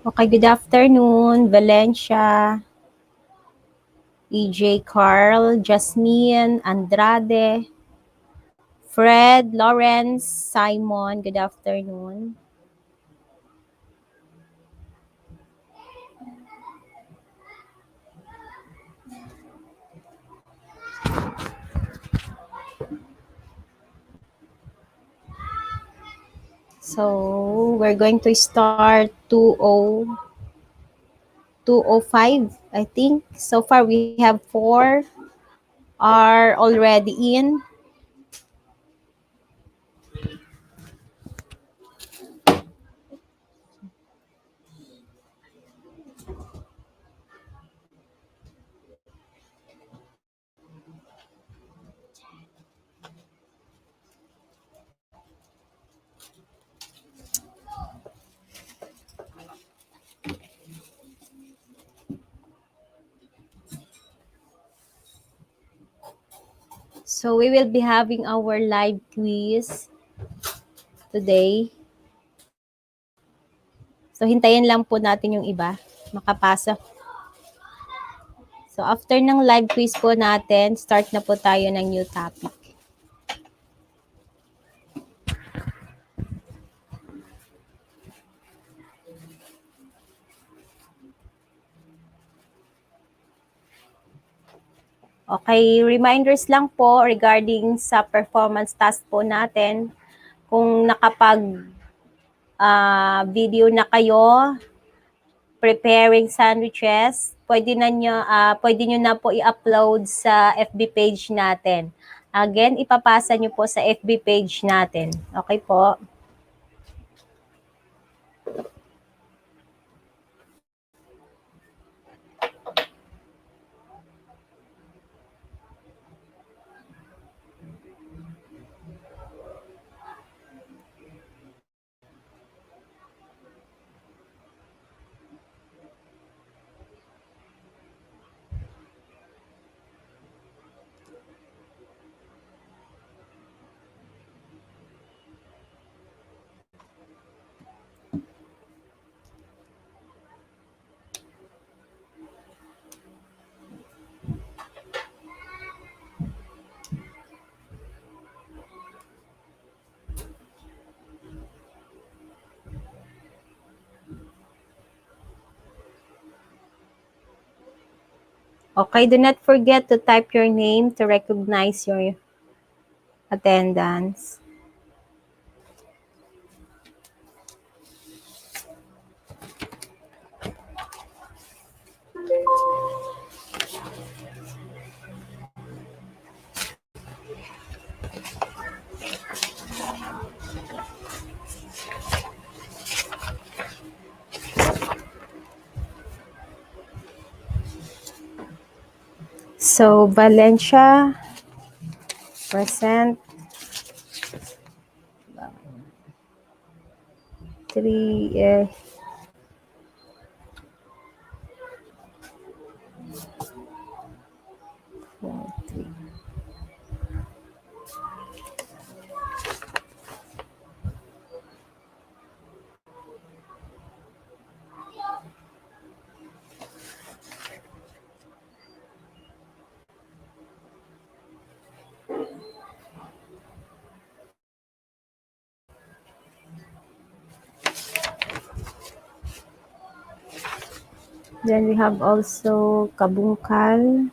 Okay, good afternoon, Valencia, EJ Carl, Jasmine, Andrade, Fred, Lawrence, Simon, good afternoon. So, we're going to start 2:05, I think. So far, we have 4 are already in. So, we will be having our live quiz today. So, hintayin lang po natin yung iba makapasok. So, after ng live quiz po natin, start na po tayo ng new topic. Okay, reminders lang po regarding sa performance task po natin. Kung video na kayo preparing sandwiches, pwede nyo na po i-upload sa FB page natin. Again, ipapasa nyo po sa FB page natin. Okay po? Okay, do not forget to type your name to recognize your attendance. So, Valencia, present. 3, 3. Then we have also Kabungkal,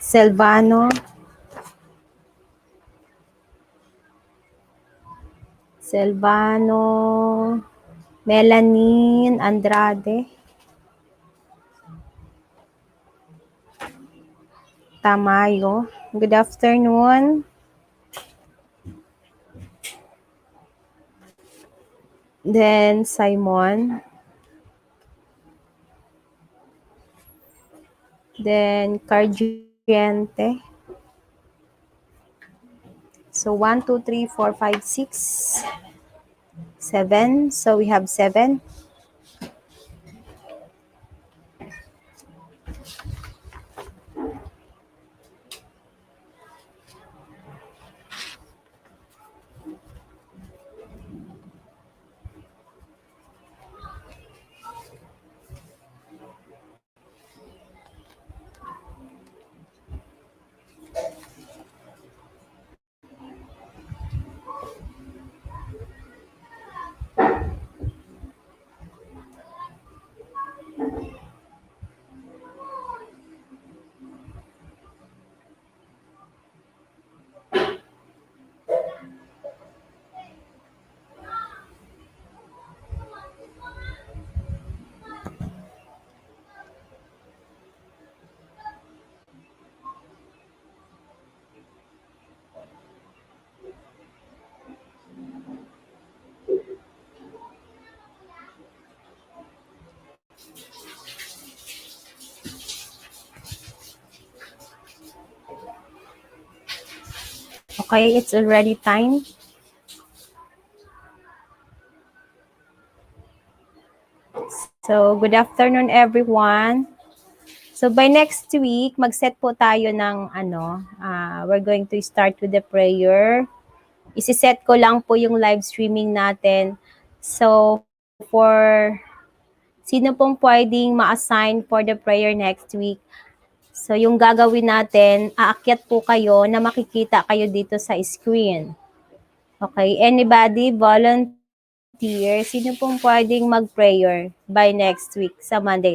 Selvano, Melanin, Andrade, Tamayo. Good afternoon. Then Simon. Then Cargiente. So 1, 2, 3, 4, 5, 6, 7. So we have 7. Okay, it's already time. So, good afternoon everyone. So, by next week, mag-set po tayo ng we're going to start with the prayer. Isi-set ko lang po yung live streaming natin. So, for sino pong pwedeng ma-assign for the prayer next week? So, yung gagawin natin, aakyat po kayo na makikita kayo dito sa screen. Okay, anybody volunteer? Sino pong pwedeng mag-prayer by next week sa Monday?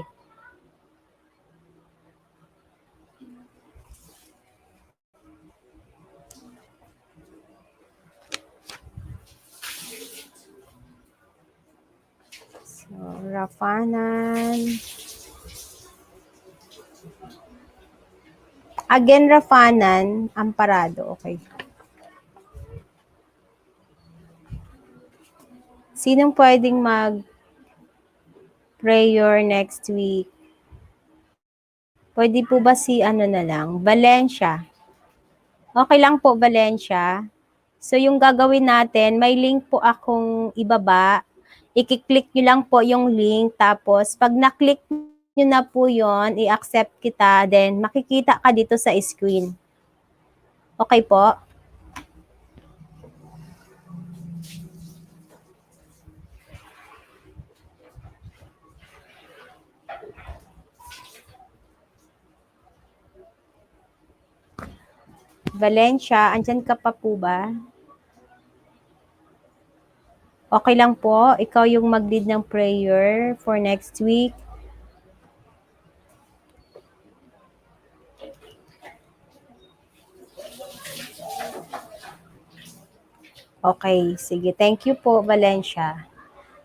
So, Rafanan. Again, Rafanan, Amparado. Okay. Sinong pwedeng mag-prayer next week? Pwede po ba si na lang? Valencia. Okay lang po, Valencia. So, yung gagawin natin, may link po akong ibaba. I-click nyo lang po yung link. Tapos, pag na-click nyo na po yon, i-accept kita. Then, makikita ka dito sa screen. Okay po? Valencia, andyan ka pa po ba? Okay lang po, ikaw yung mag-lead ng prayer for next week. Okay, sige. Thank you po, Valencia.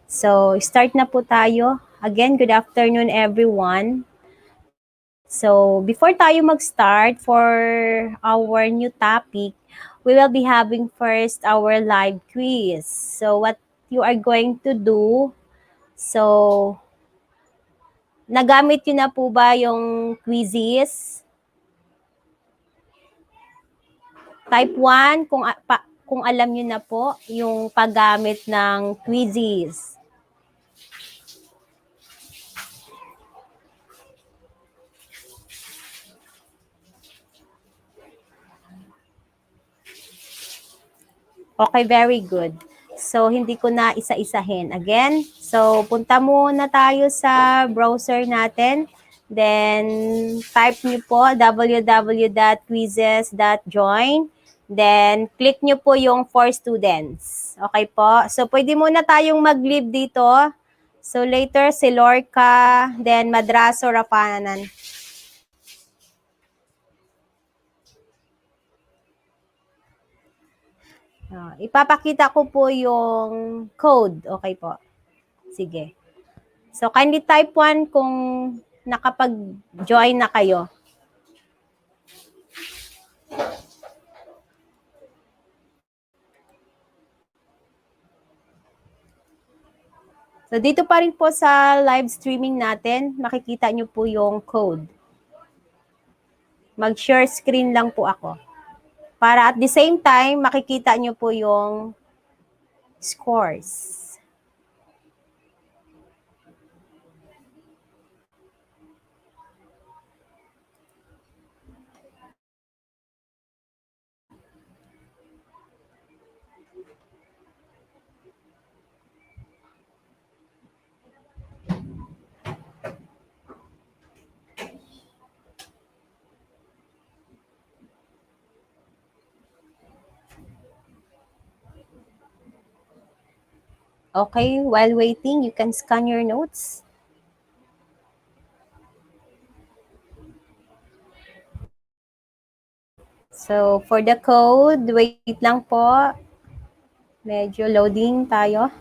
So, start na po tayo. Again, good afternoon, everyone. So, before tayo mag-start for our new topic, we will be having first our live quiz. So, what you are going to do, so, nagamit yun na po ba yung quizzes? Type 1, kung alam niyo na po, yung paggamit ng quizzes. Okay, very good. So, hindi ko na isa-isahin. Again, so punta muna tayo sa browser natin. Then, type nyo po www.quizzes.join. Then, click nyo po yung for students. Okay po? So, pwede muna tayong mag-leave dito. So, later, si Lorca, then Madraso Rafanan. Ipapakita ko po yung code. Okay po. Sige. So, kindly type 1 kung nakapag-join na kayo. So, dito pa rin po sa live streaming natin, makikita nyo po yung code. Mag-share screen lang po ako. Para at the same time, makikita nyo po yung scores. Okay, while waiting, you can scan your notes. So, for the code, wait lang po. Medyo loading tayo.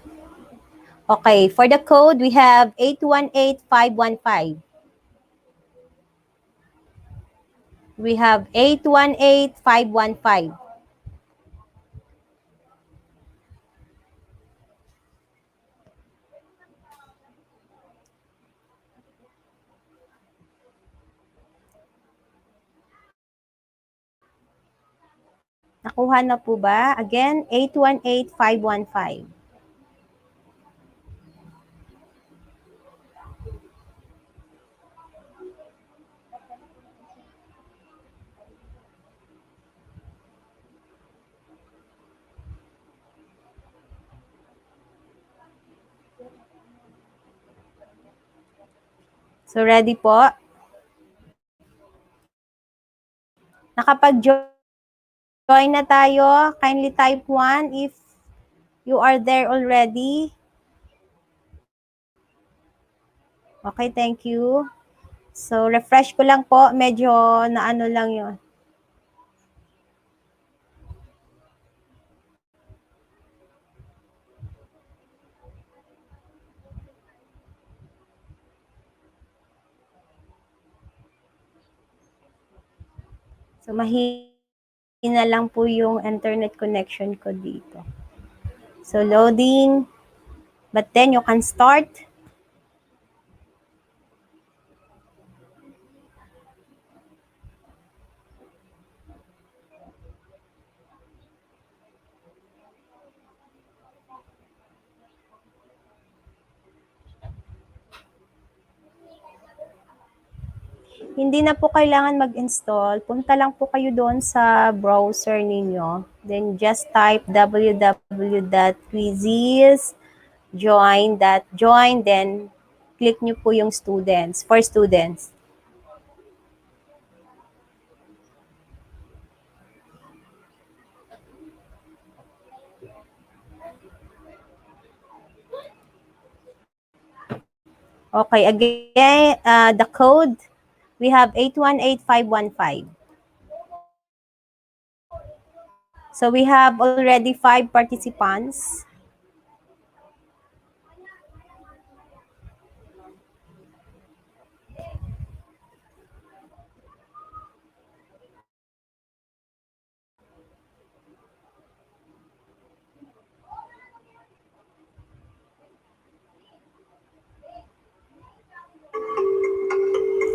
Okay, for the code, we have 818515. We have 818515. Nakuha na po ba? Again, 818515. So, ready po? Nakapag-join na tayo. Kindly type 1 if you are there already. Okay, thank you. So, refresh ko lang po. Medyo naano lang yun. So, mahina lang po yung internet connection ko dito. So, loading. But then, you can start. Hindi na po kailangan mag-install. Punta lang po kayo doon sa browser ninyo. Then just type www.quizzes.join, then click nyo po yung students, for students. Okay, again, the code, we have 818515. So we have already 5 participants.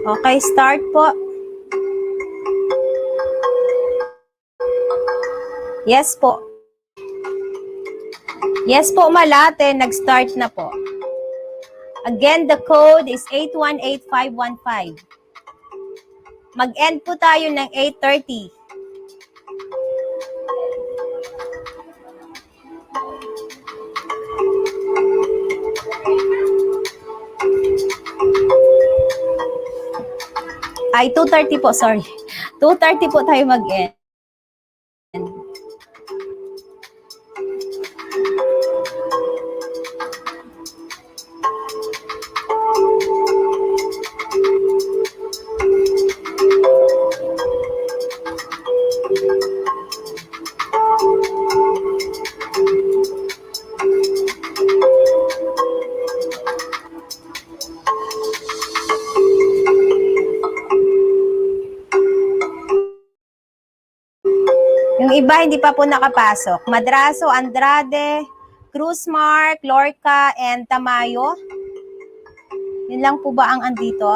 Okay, start po. Yes po. Yes po, Malate. Nag-start na po. Again, the code is 818515. Mag-end po tayo ng 8:30. Ay, 2:30 po, sorry. 2:30 po tayo mag-end. Yung iba hindi pa po nakapasok. Madraso, Andrade, Cruzmark, Lorca, and Tamayo. Yun lang po ba ang andito?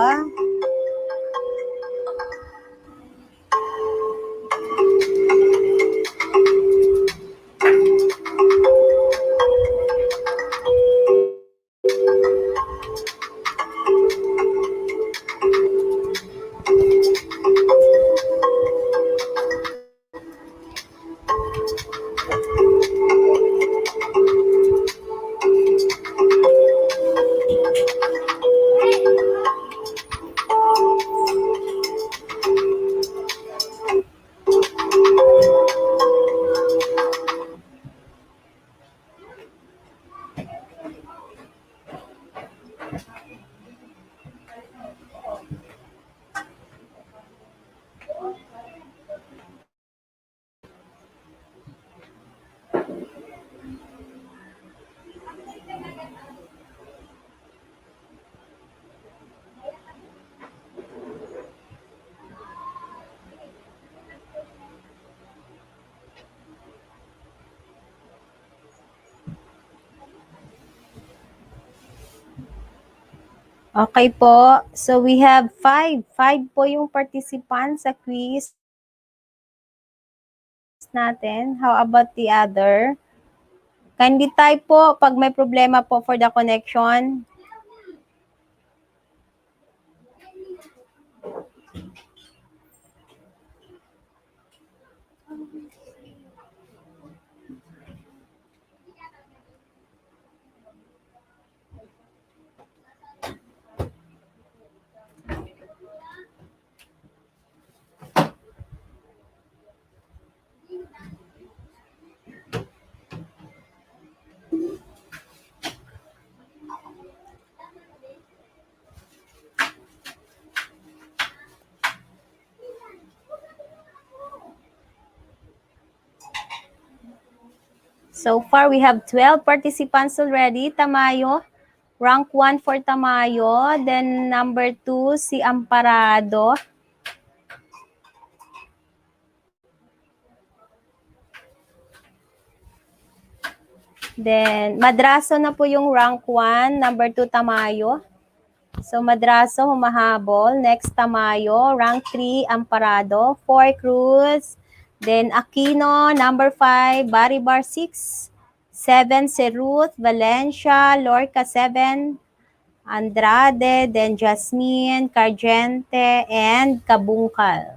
Okay po. So we have 5. 5 po yung participants sa quiz natin. How about the other? Kindly type po pag may problema po for the connection. So far, we have 12 participants already. Tamayo, rank 1 for Tamayo. Then number 2, si Amparado. Then, Madraso na po yung rank 1. Number 2, Tamayo. So, Madraso, humahabol. Next, Tamayo. Rank 3, Amparado. 4, Cruz. Then, Aquino. Number 5, Baribar 6. 7, si Ruth. Valencia. Lorca 7. Andrade. Then, Jasmine. Cargente. And Kabungkal.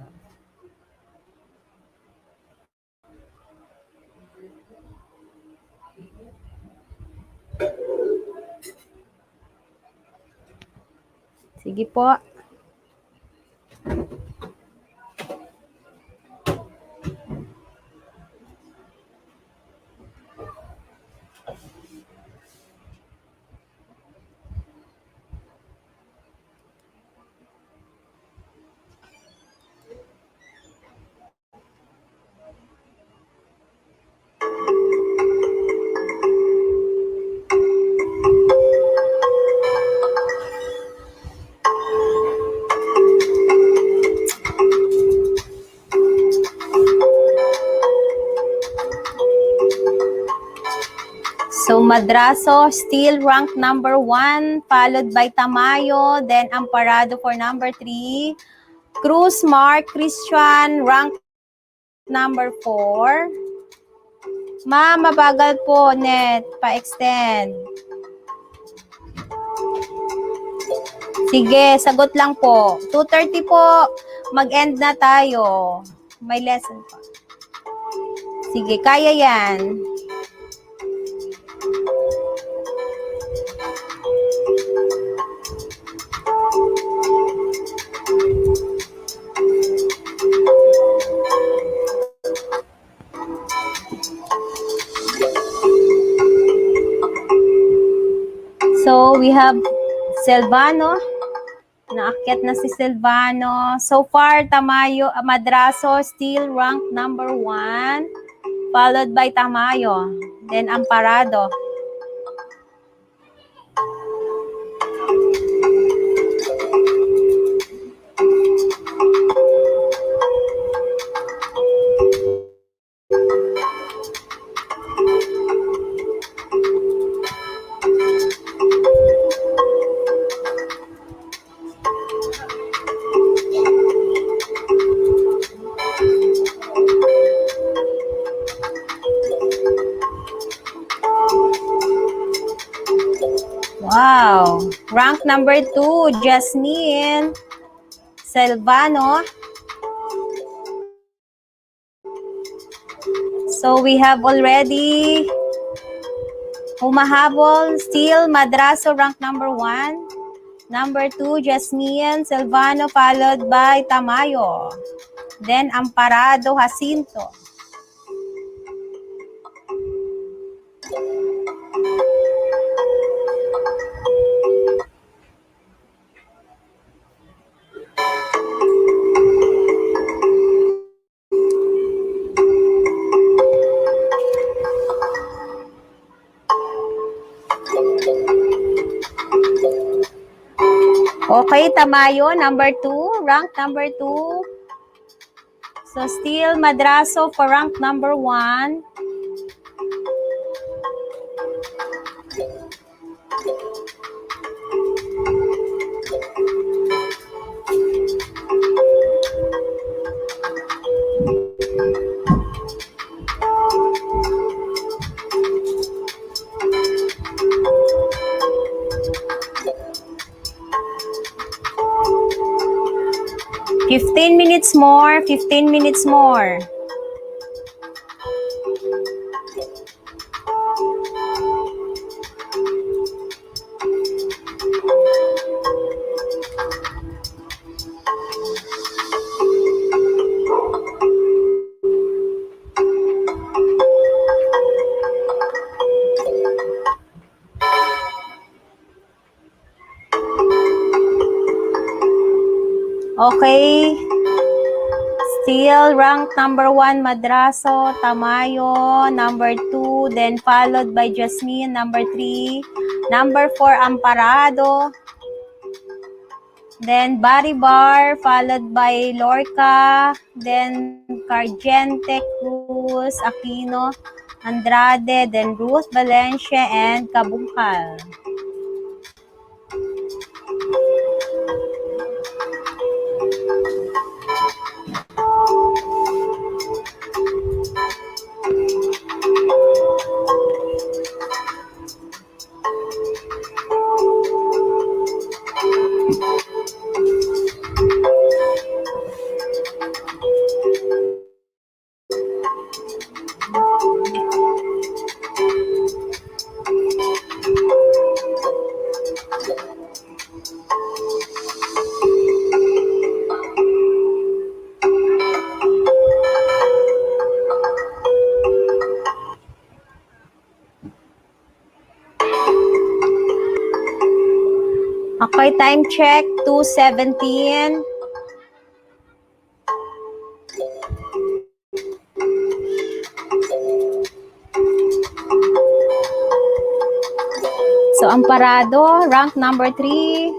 Sige po. So, Madraso still ranked number 1, followed by Tamayo, then Amparado for number 3. Cruz Mark Christian ranked number 4. Ma'am, mabagal po, net. Pa-extend. Sige, sagot lang po. 2:30 po, mag-end na tayo. May lesson pa. Sige, kaya yan. So, we have Silvano. Naakyat na si Silvano. So far, Tamayo, Madraso still ranked number 1, followed by Tamayo, then Amparado. Wow. Rank number 2, Jasmine Silvano. So we have already humahabol still Madraso rank number 1. Number 2, Jasmine Silvano, followed by Tamayo. Then Amparado Jacinto. Okay, Tamayo, number 2, rank number 2. So still Madraso for rank number 1. 15 minutes more, 15 minutes more. Okay. Still ranked number 1, Madraso, Tamayo, number 2, then followed by Jasmine, number 3, number 4, Amparado, then Baribar, followed by Lorca, then Cargente, Cruz, Aquino, Andrade, then Ruth Valencia, and Kabungkal. Okay, time check, 2:17. So, Amparado, rank number 3.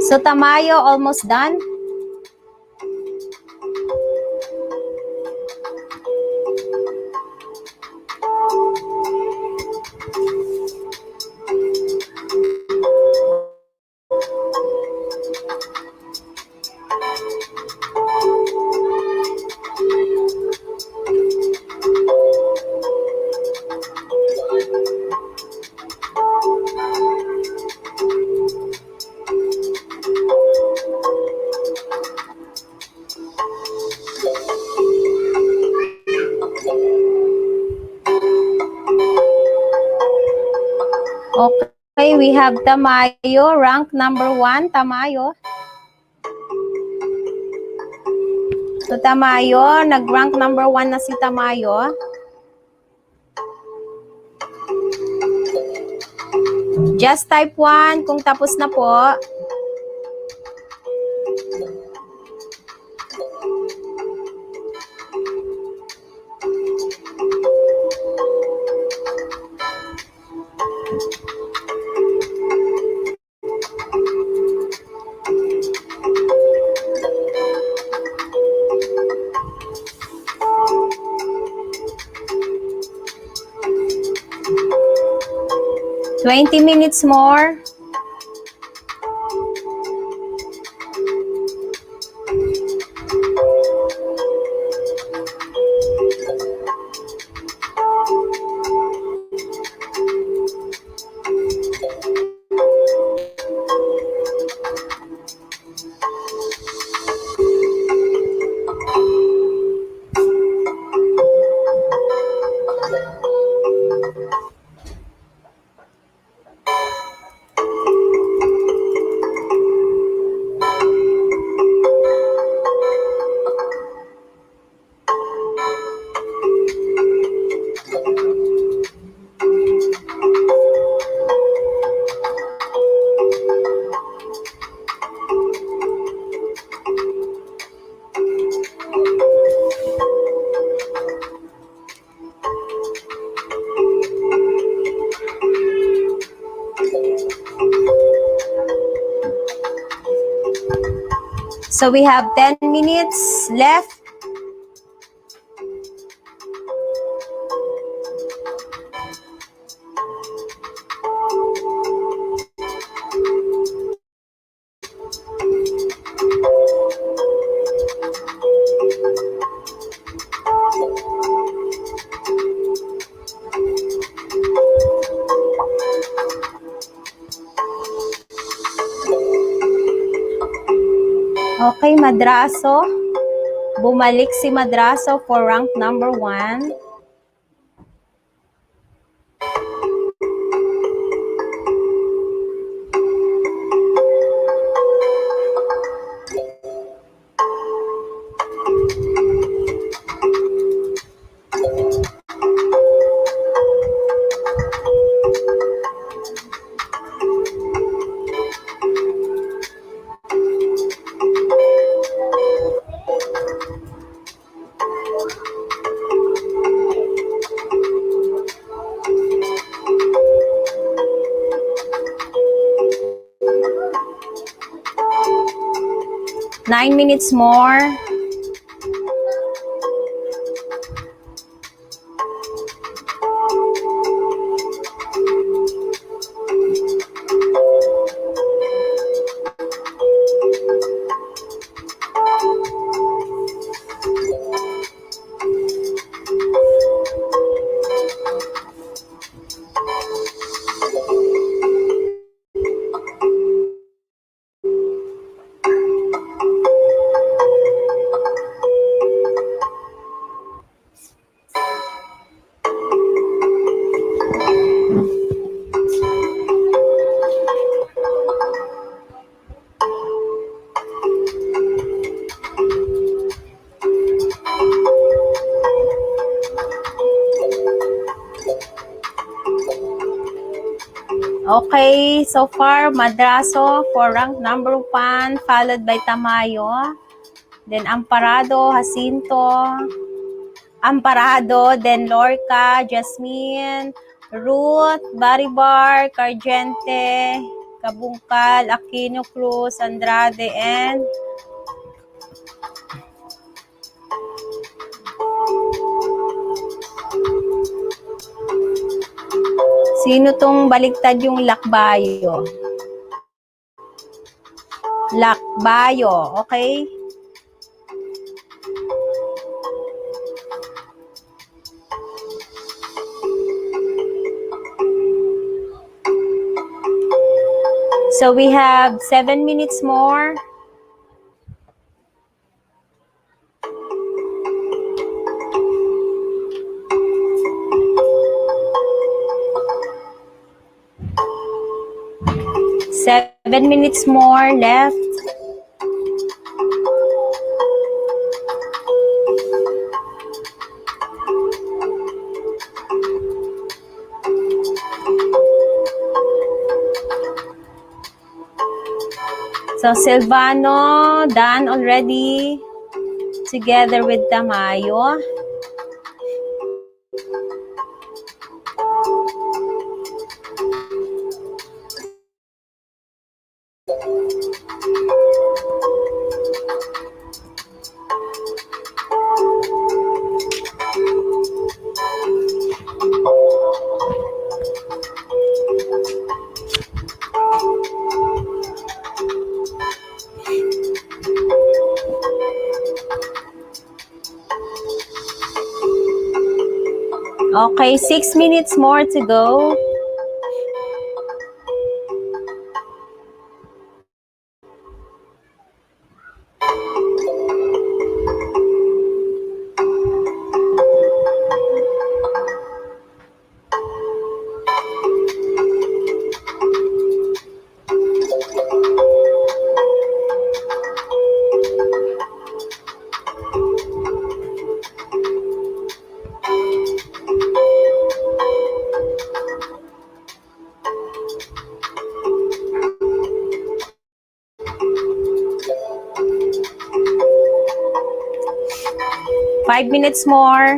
So, Tamayo, almost done. Okay, we have Tamayo, rank number 1, Tamayo. So, Tamayo, nag-rank number 1 na si Tamayo. Just type 1 kung tapos na po. Twenty minutes more. So we have 10 minutes left. Okay, Madraso. Bumalik si Madraso for rank number 1. Nine minutes more. Okay, so far, Madraso for rank number 1, followed by Tamayo. Then Amparado, Jacinto, Amparado, then Lorca, Jasmine, Ruth, Baribar, Cargente, Kabungkal, Aquino Cruz, Andrade, and sino tong baligtad yung Lakbayo? Lakbayo, okay? So we have 7 minutes more. Seven minutes more left. So Silvano done already together with Tamayo. Okay, 6 minutes more to go. Five minutes more.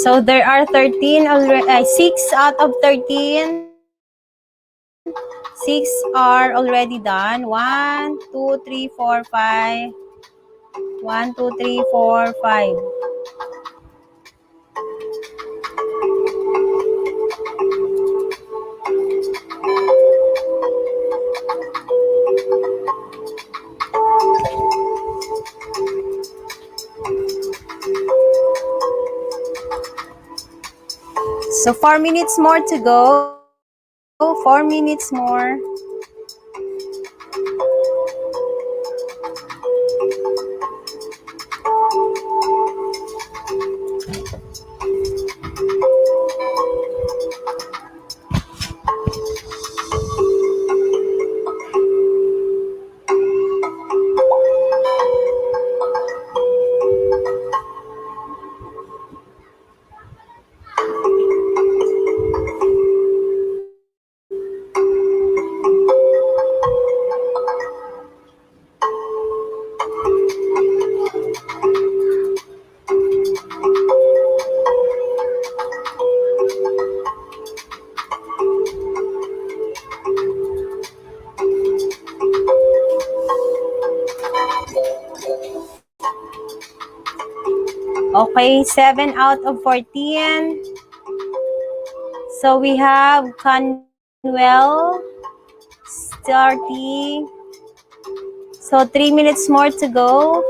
So there are 13 already, 6 out of 13. 6 are already done. 1, 2, 3, 4, 5. 1, 2, 3, 4, 5. So 4 minutes more to go. 4 minutes more. Okay, 7 out of 14. So we have Conwell starting. So 3 minutes more to go.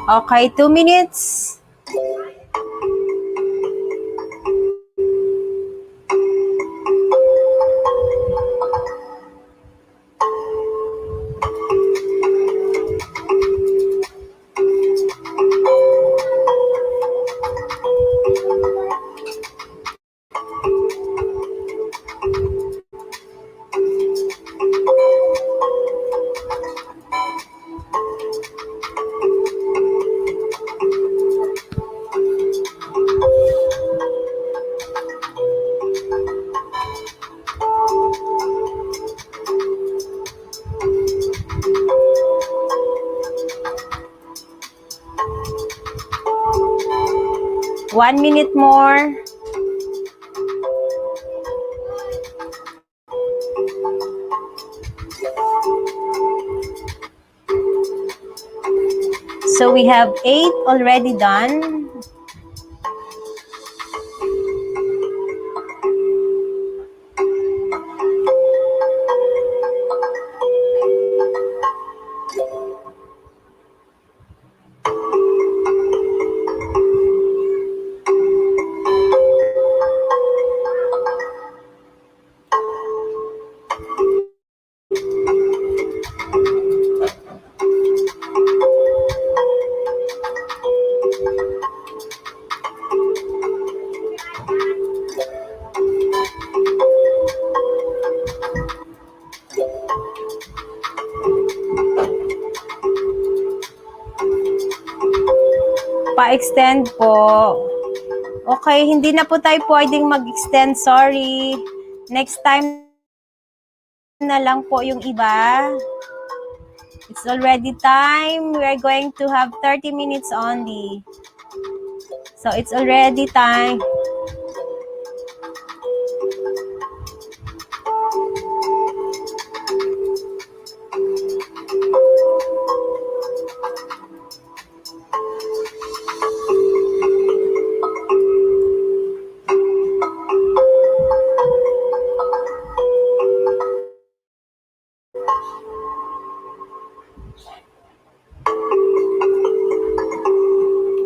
Okay, 2 minutes. One minute more. So we have 8 already done. Pa-extend po. Okay, hindi na po tayo pwedeng mag-extend. Sorry. Next time na lang po yung iba. It's already time. We are going to have 30 minutes only. So it's already time.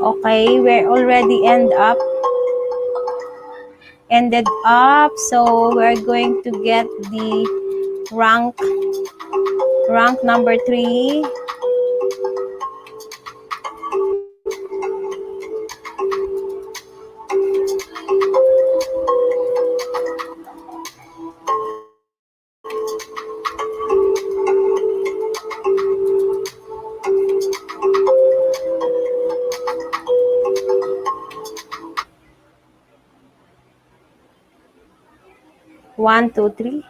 Okay, we're already ended up. So we're going to get the rank number 3. 1, 2, 3.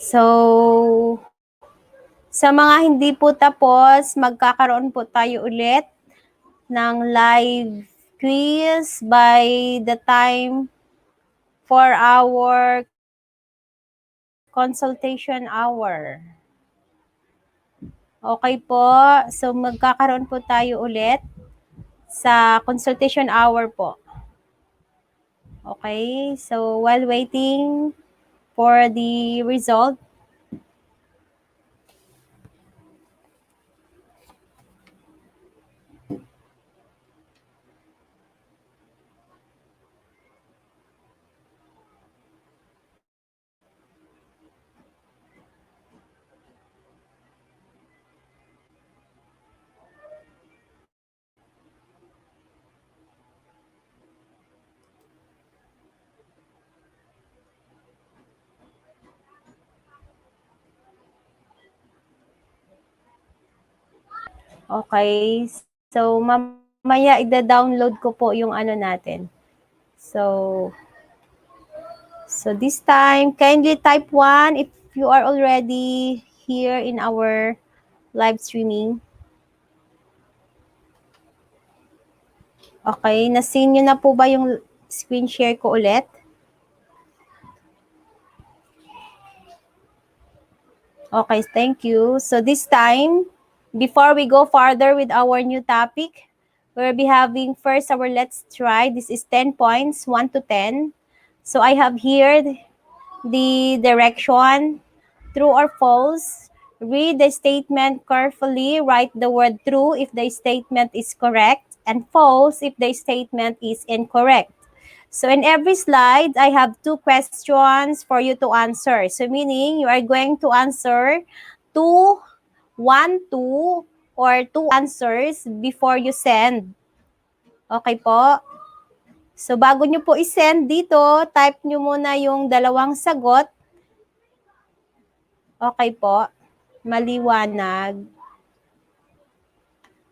So, sa mga hindi po tapos, magkakaroon po tayo ulit ng live quiz by the time for our consultation hour. Okay po. So, magkakaroon po tayo ulit sa consultation hour po. Okay. So, while waiting for the result, okay. So, mamaya ida-download ko po yung ano natin. So this time, kindly type 1 if you are already here in our live streaming. Okay, na-see nyo na po ba yung screen share ko ulit? Okay, thank you. So this time, before we go further with our new topic, we'll be having first our let's try. This is 10 points, 1 to 10. So I have here the direction, true or false. Read the statement carefully. Write the word true if the statement is correct and false if the statement is incorrect. So in every slide, I have 2 questions for you to answer. So meaning you are going to answer 2, 1, 2, or 2 answers before you send. Okay po? So bago nyo po i-send dito, type nyo muna yung dalawang sagot. Okay po? Maliwanag.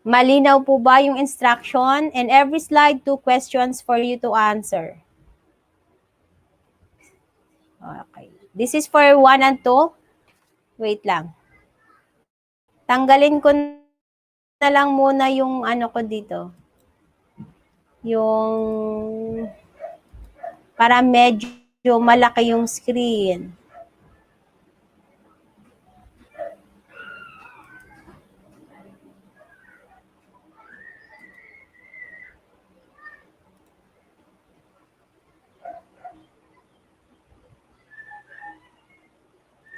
Malinaw po ba yung instruction? And every slide, 2 questions for you to answer. Okay. This is for 1 and 2. Wait lang. Tanggalin ko na lang muna yung ano ko dito. Yung para medyo malaki yung screen.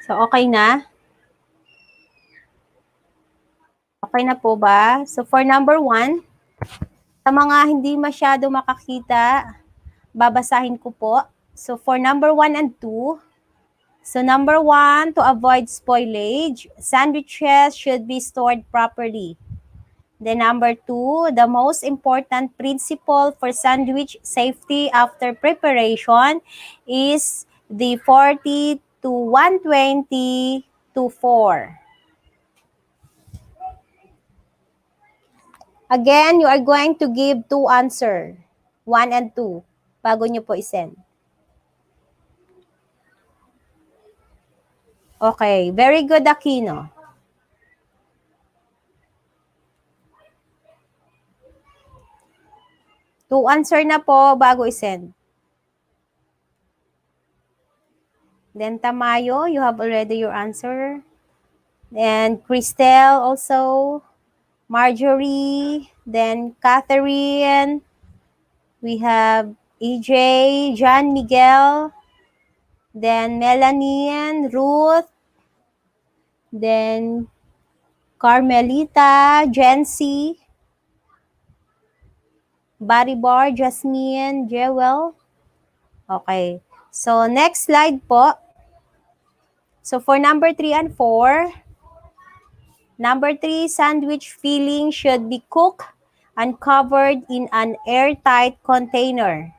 So, okay na? Okay na po ba? So, for number 1, sa mga hindi masyado makakita, babasahin ko po. So, for number 1 and 2, so number 1, to avoid spoilage, sandwiches should be stored properly. Then number 2, the most important principle for sandwich safety after preparation is the 40 to 120 to 4. Again, you are going to give 2 answer, 1 and 2, bago nyo po isend. Okay, very good, Aquino. To answer na po bago isend. Then Tamayo, you have already your answer. And Cristel also. Marjorie, then Catherine. We have EJ, John Miguel, then Melanie, Ruth, then Carmelita, Jency, Baribor, Jasmine, Jewel. Okay. So, next slide po. So, for number 3 and 4, number 3, sandwich filling should be cooked and covered in an airtight container.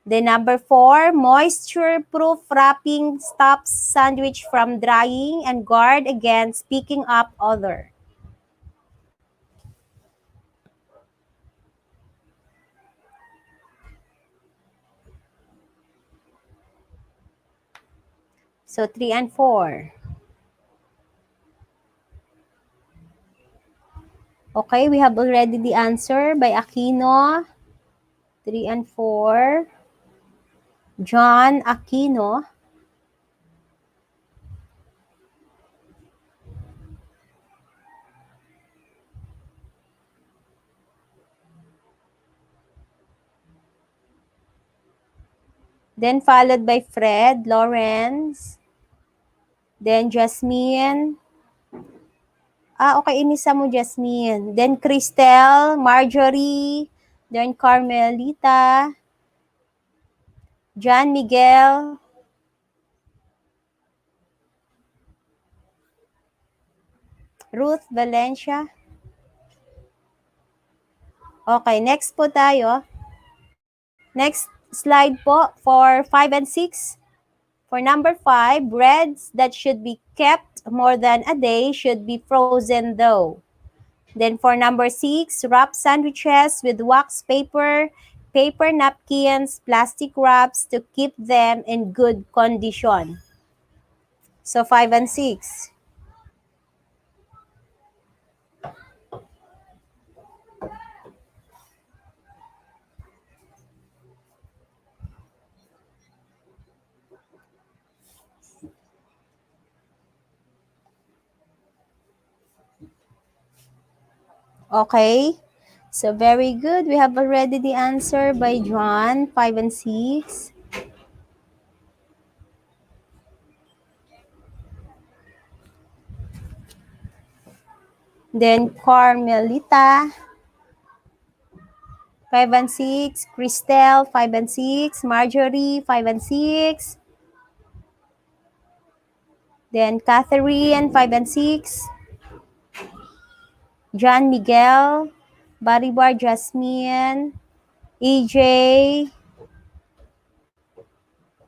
Then number 4, moisture-proof wrapping stops sandwich from drying and guard against picking up odor. So 3 and 4. Okay, we have already the answer by Aquino. 3 and 4. John Aquino. Then followed by Fred Lawrence. Then Jasmine. Okay, inisa mo Jasmine. Then Cristel, Marjorie. Then Carmelita. John Miguel. Ruth Valencia. Okay, next po tayo. Next slide po for 5 and 6. For number 5, breads that should be kept more than a day should be frozen though. Then for number 6, wrap sandwiches with wax paper, paper napkins, plastic wraps to keep them in good condition. So 5 and 6. Okay. So very good. We have already the answer by John, 5 and 6. Then Carmelita, 5 and 6. Cristel, 5 and 6. Marjorie, 5 and 6. Then Catherine, 5 and 6. John Miguel, Baribar Jasmine, EJ,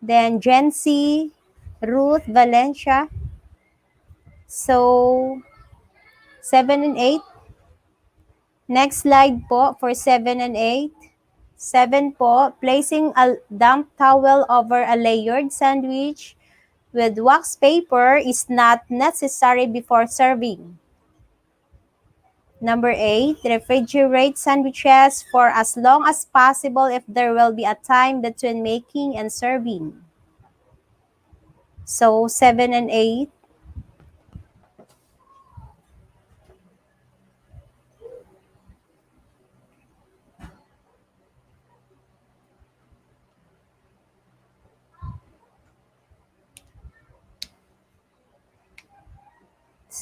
then Jency, Ruth Valencia. So, 7 and 8. Next slide po for 7 and 8. 7 po, placing a damp towel over a layered sandwich with wax paper is not necessary before serving. Number 8, refrigerate sandwiches for as long as possible if there will be a time between making and serving. So, 7 and 8.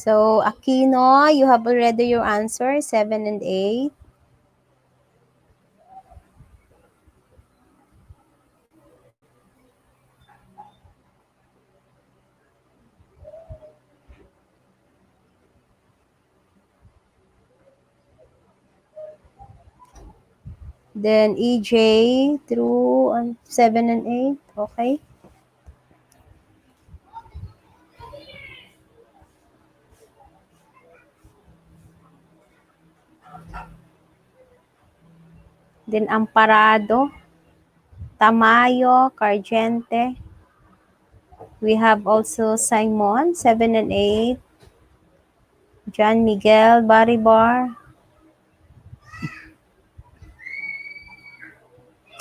So, Aquino, you have already your answer, 7 and 8. Then EJ through 7 and 8. Okay. Then Amparado, Tamayo, Cargente. We have also Simon, 7 and 8. John Miguel, Baribar.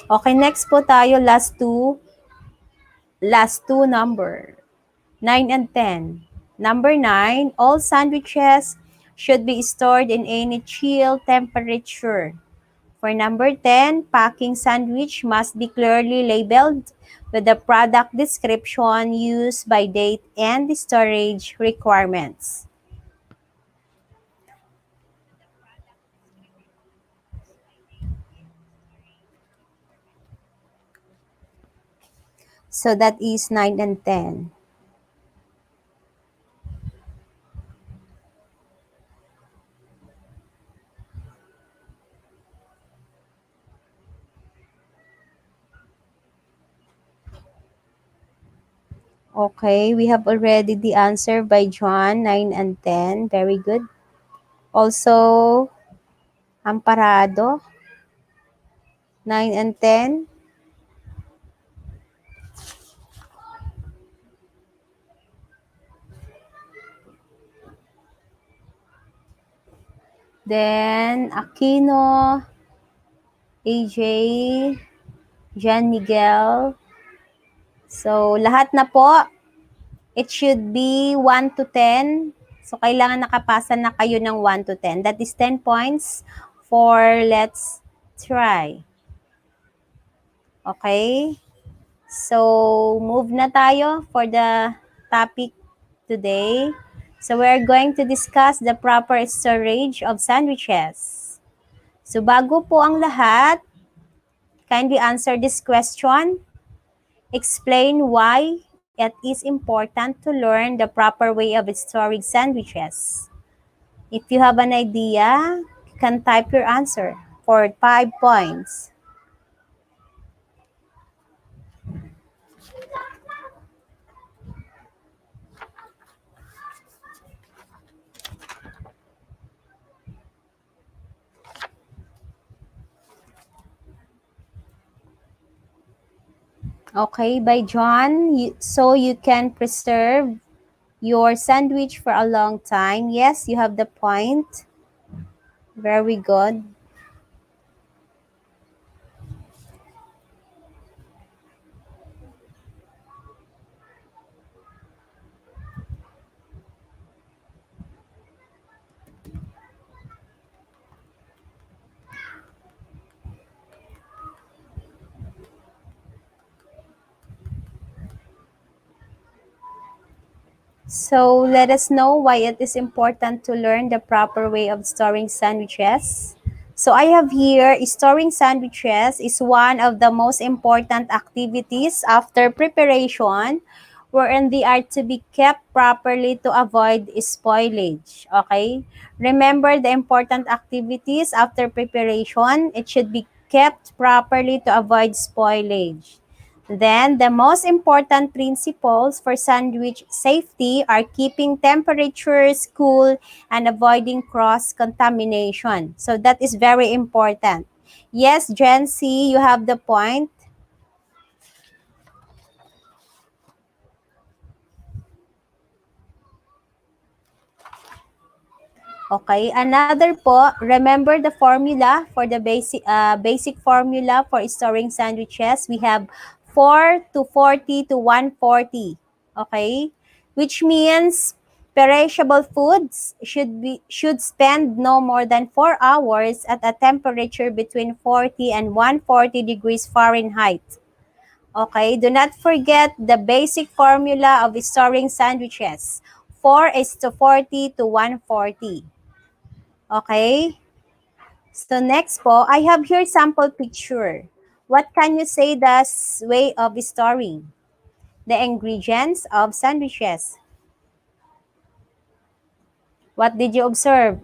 Okay, next po tayo, last two number. 9 and 10. Number 9, all sandwiches should be stored in any chill temperature. For number 10, packing sandwich must be clearly labeled with the product description, use by date, and the storage requirements. So that is 9 and 10. Okay, we have already the answer by John, 9 and 10. Very good. Also, Amparado, 9 and 10. Then, Aquino, AJ, Jan Miguel. So, lahat na po. It should be 1 to 10. So, kailangan nakapasa na kayo ng 1 to 10. That is 10 points for let's try. Okay? So, move na tayo for the topic today. So, we're going to discuss the proper storage of sandwiches. So, bago po ang lahat, kindly answer this question. Explain why it is important to learn the proper way of storing sandwiches. If you have an idea, you can type your answer for 5 points. Okay, by John, so you can preserve your sandwich for a long time. Yes, you have the point. Very good. So let us know why it is important to learn the proper way of storing sandwiches. So I have here, storing sandwiches is one of the most important activities after preparation wherein they are to be kept properly to avoid spoilage. Okay? Remember the important activities after preparation. It should be kept properly to avoid spoilage. Then, the most important principles for sandwich safety are keeping temperatures cool and avoiding cross-contamination. So, that is very important. Yes, Gen Z, you have the point. Okay, another po, remember the formula for the basic formula for storing sandwiches. We have 4 to 40 to 140. Okay? Which means perishable foods should spend no more than 4 hours at a temperature between 40 and 140 degrees Fahrenheit. Okay, do not forget the basic formula of storing sandwiches. 4 is to 40 to 140. Okay? So next po, I have here sample picture. What can you say the way of storing the ingredients of sandwiches? What did you observe?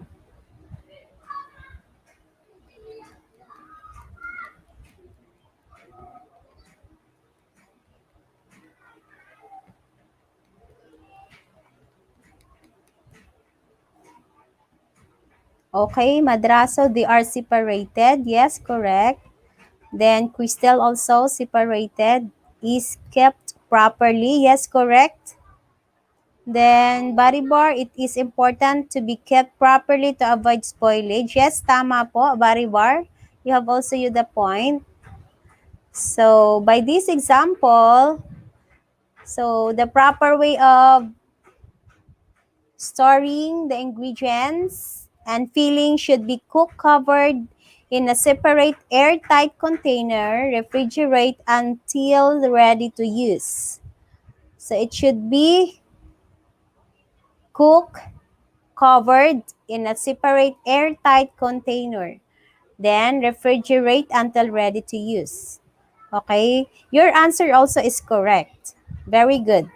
Okay, madraso, they are separated. Yes, correct. Then crystal also separated, is kept properly. Yes, correct. Then body bar, it is important to be kept properly to avoid spoilage. Yes, tama po, body bar. You have also you the point. So by this example, so the proper way of storing the ingredients and filling should be cook covered in a separate airtight container, refrigerate until ready to use. So it should be cook covered in a separate airtight container. Then refrigerate until ready to use. Okay? Your answer also is correct. Very good.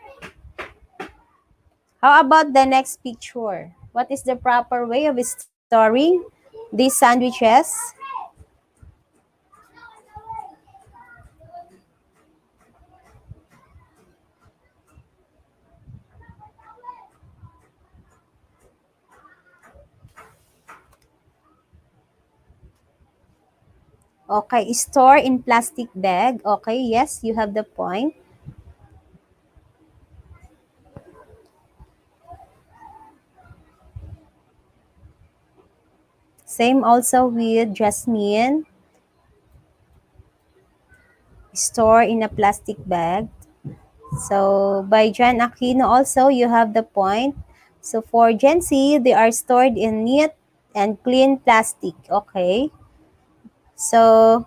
How about the next picture? What is the proper way of storing these sandwiches? Okay, store in plastic bag. Okay, yes, you have the point. Same also with Jasmine. Store in a plastic bag. So by John Aquino also, you have the point. So for Gen Z, they are stored in neat and clean plastic. Okay. So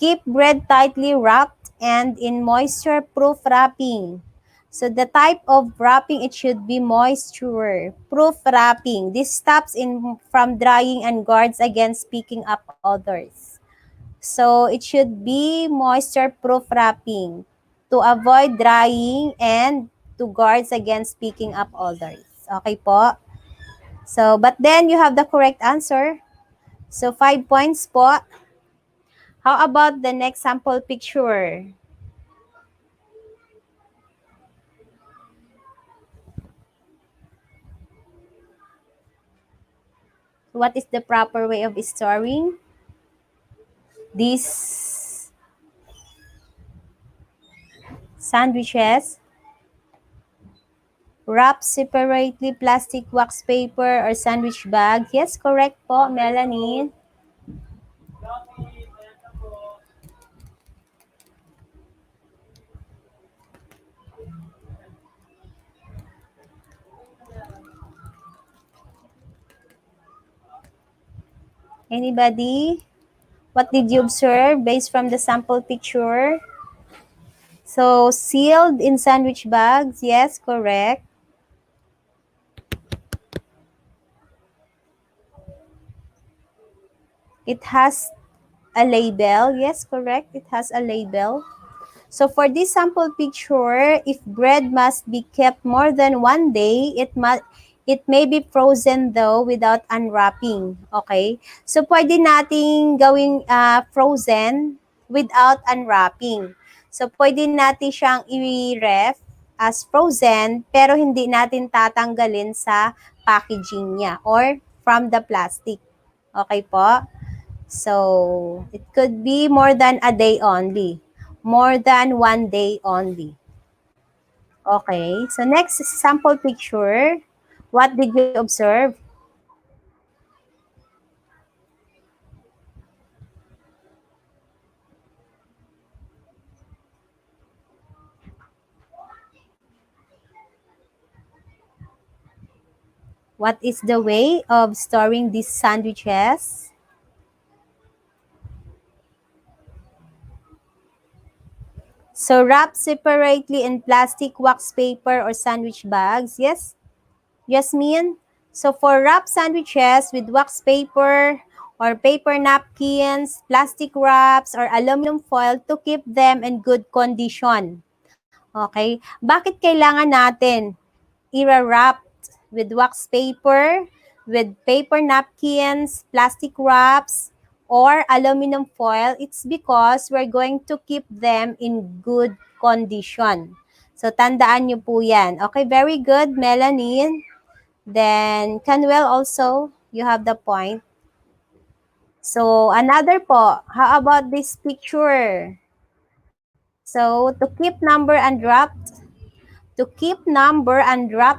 keep bread tightly wrapped and in moisture-proof wrapping. So the type of wrapping, it should be moisture-proof wrapping. This stops in from drying and guards against picking up others. So it should be moisture-proof wrapping to avoid drying and to guards against picking up others. Okay po? So, but then you have the correct answer. So, 5 points po. How about the next sample picture? What is the proper way of storing these sandwiches? Wrap separately plastic wax paper or sandwich bag. Yes, correct po, Melanie. Anybody? What did you observe based from the sample picture? So, sealed in sandwich bags. Yes, correct. It has a label. Yes, correct. It has a label. So, for this sample picture, if bread must be kept more than 1 day, it may be frozen though without unwrapping. Okay? So, pwede nating gawing frozen without unwrapping. So, pwede natin siyang i-ref as frozen pero hindi natin tatanggalin sa packaging niya or from the plastic. Okay po? So, it could be more than a day only. More than 1 day only. Okay. So, next sample picture. What did you observe? What is the way of storing these sandwiches? So, wrap separately in plastic wax paper or sandwich bags. Yes, Yasmin? So, for wrap sandwiches with wax paper or paper napkins, plastic wraps, or aluminum foil to keep them in good condition. Okay? Bakit kailangan natin i-wrap with wax paper, with paper napkins, plastic wraps, or aluminum foil? It's because we're going to keep them in good condition. So, tandaan nyo po yan. Okay, very good, Melanie. Then, Canwell also, you have the point. So, another po, how about this picture? So, to keep number unwrapped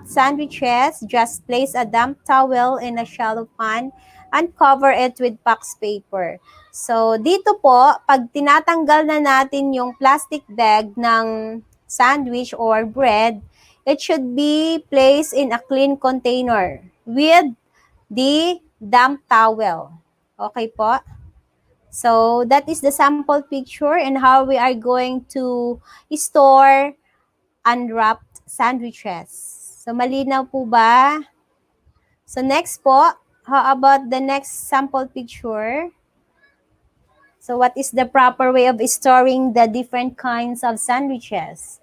sandwiches, just place a damp towel in a shallow pan and cover it with wax paper. So, dito po, pag tinatanggal na natin yung plastic bag ng sandwich or bread, it should be placed in a clean container with the damp towel. Okay po? So, that is the sample picture and how we are going to store unwrapped sandwiches. So, malinaw po ba? So, next po, how about the next sample picture? So, what is the proper way of storing the different kinds of sandwiches?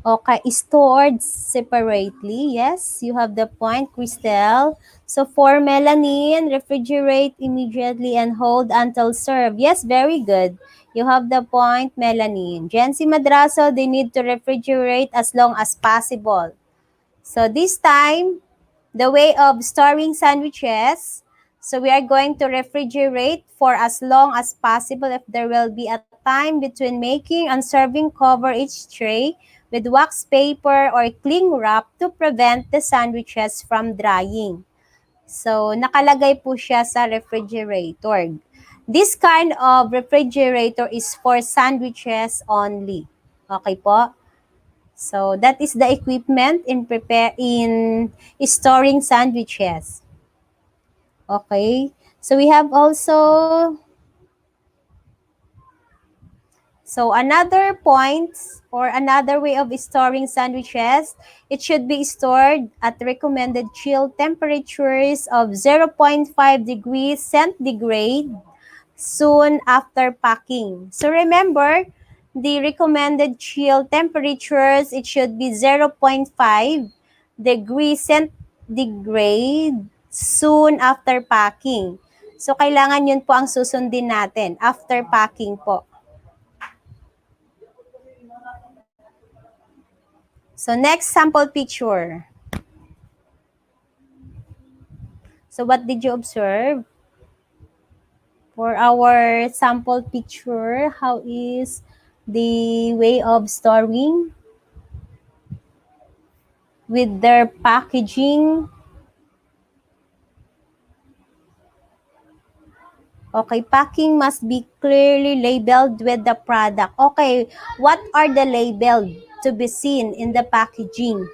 Okay, stored separately. Yes, you have the point, Cristel. So for melanin, refrigerate immediately and hold until served. Yes, very good. You have the point, melanin. Jency Madraso, they need to refrigerate as long as possible. So this time, The way of storing sandwiches. So we are going to refrigerate for as long as possible. If there will be a time between making and serving, cover each tray with wax paper or cling wrap to prevent the sandwiches from drying. So nakalagay po siya sa refrigerator. This kind of refrigerator is for sandwiches only. Okay po? So that is the equipment in storing sandwiches. Okay. So we have also another point or another way of storing sandwiches, it should be stored at recommended chill temperatures of 0.5 degrees centigrade soon after packing. So remember, the recommended chill temperatures, it should be 0.5 degrees centigrade soon after packing. So kailangan yun po ang susundin natin after packing po. So next sample picture. So what did you observe? For our sample picture, how is the way of storing with their packaging? Okay, packing must be clearly labeled with the product. Okay, what are the labeled to be seen in the packaging?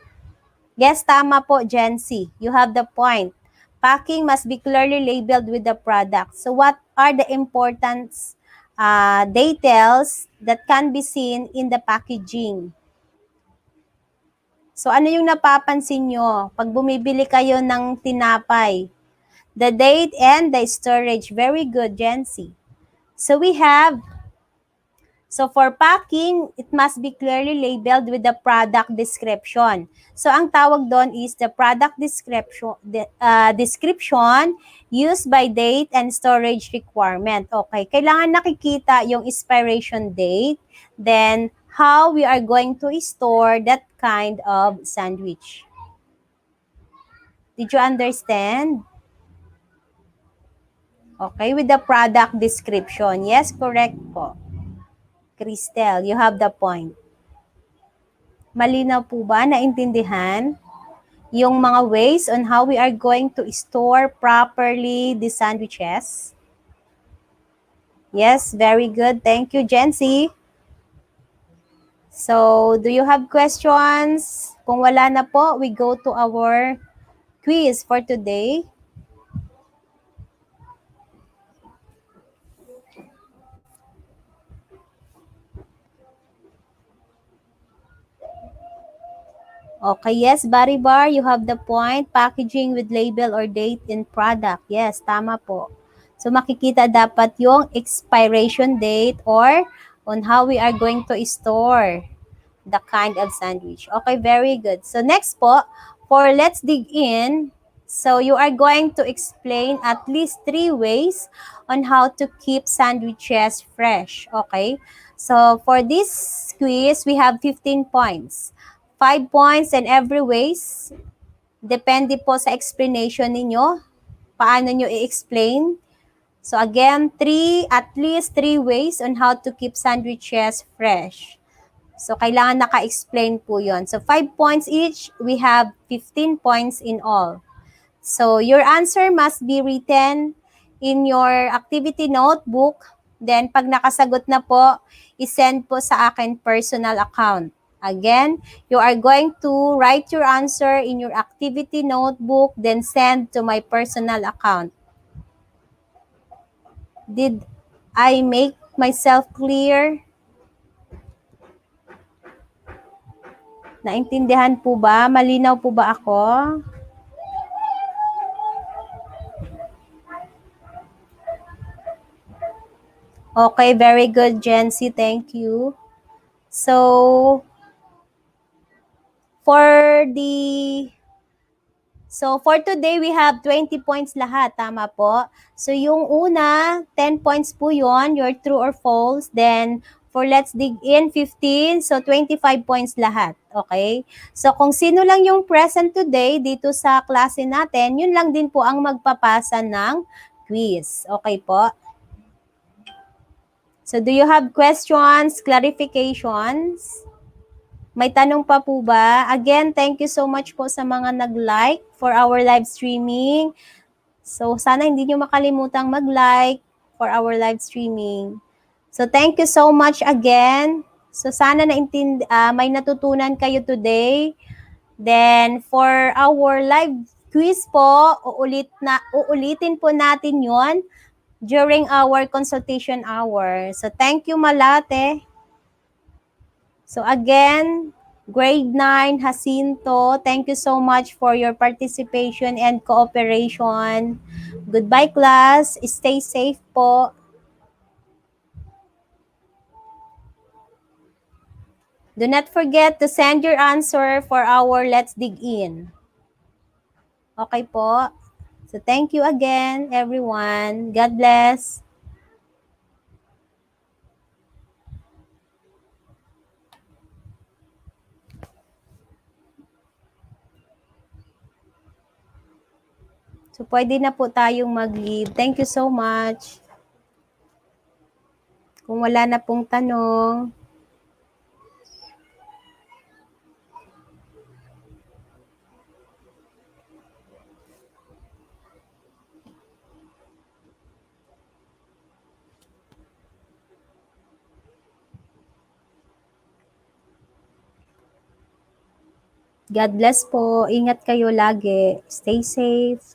Yes, tama po, Jency. You have the point. Packing must be clearly labeled with the product. So what are the important details that can be seen in the packaging? So ano yung napapansin nyo pag bumibili kayo ng tinapay? The date and the storage. Very good, Jency. So we have, so for packing, it must be clearly labeled with the product description. So ang tawag doon is the product description used by date and storage requirement. Okay, kailangan nakikita yung expiration date, then how we are going to store that kind of sandwich. Did you understand? Okay, with the product description. Yes, correct po. Cristel, you have the point. Malinaw po ba? Naintindihan? Yung mga ways on how we are going to store properly the sandwiches? Yes, very good. Thank you, Jency. So, do you have questions? Kung wala na po, we go to our quiz for today. Okay, yes, Barry Bar, you have the point. Packaging with label or date in product. Yes, tama po. So, makikita dapat yung expiration date or on how we are going to store the kind of sandwich. Okay, very good. So, next po, for let's dig in. So, you are going to explain at least 3 ways on how to keep sandwiches fresh. Okay? So, for this quiz, we have 15 points. 5 points in every ways. Depende po sa explanation ninyo. Paano nyo i-explain. So again, at least 3 ways on how to keep sandwiches fresh. So kailangan naka-explain po yon. So 5 points each, we have 15 points in all. So your answer must be written in your activity notebook. Then pag nakasagot na po, isend po sa akin personal account. Again, you are going to write your answer in your activity notebook, then send to my personal account. Did I make myself clear? Naintindihan po ba? Malinaw po ba ako? Okay, very good, Jency. Thank you. So for today, we have 20 points lahat. Tama po. So yung una, 10 points po yon, your true or false. Then For Let's Dig In, 15. So, 25 points lahat. Okay? So, kung sino lang yung present today dito sa klase natin, yun lang din po ang magpapasa ng quiz. Okay po? So, do you have questions, clarifications? May tanong pa po ba? Again, thank you so much po sa mga nag-like for our live streaming. So, sana hindi nyo makalimutang mag-like for our live streaming. So, thank you so much again. So, sana may natutunan kayo today. Then, for our live quiz po, uulitin po natin yon during our consultation hour. So, thank you, Malate. So again, grade 9, Jacinto, thank you so much for your participation and cooperation. Goodbye, class. Stay safe po. Do not forget to send your answer for our Let's Dig In. Okay po? So thank you again, everyone. God bless. So pwede na po tayong mag-leave. Thank you so much. Kung wala na pong tanong, God bless po. Ingat kayo lagi. Stay safe.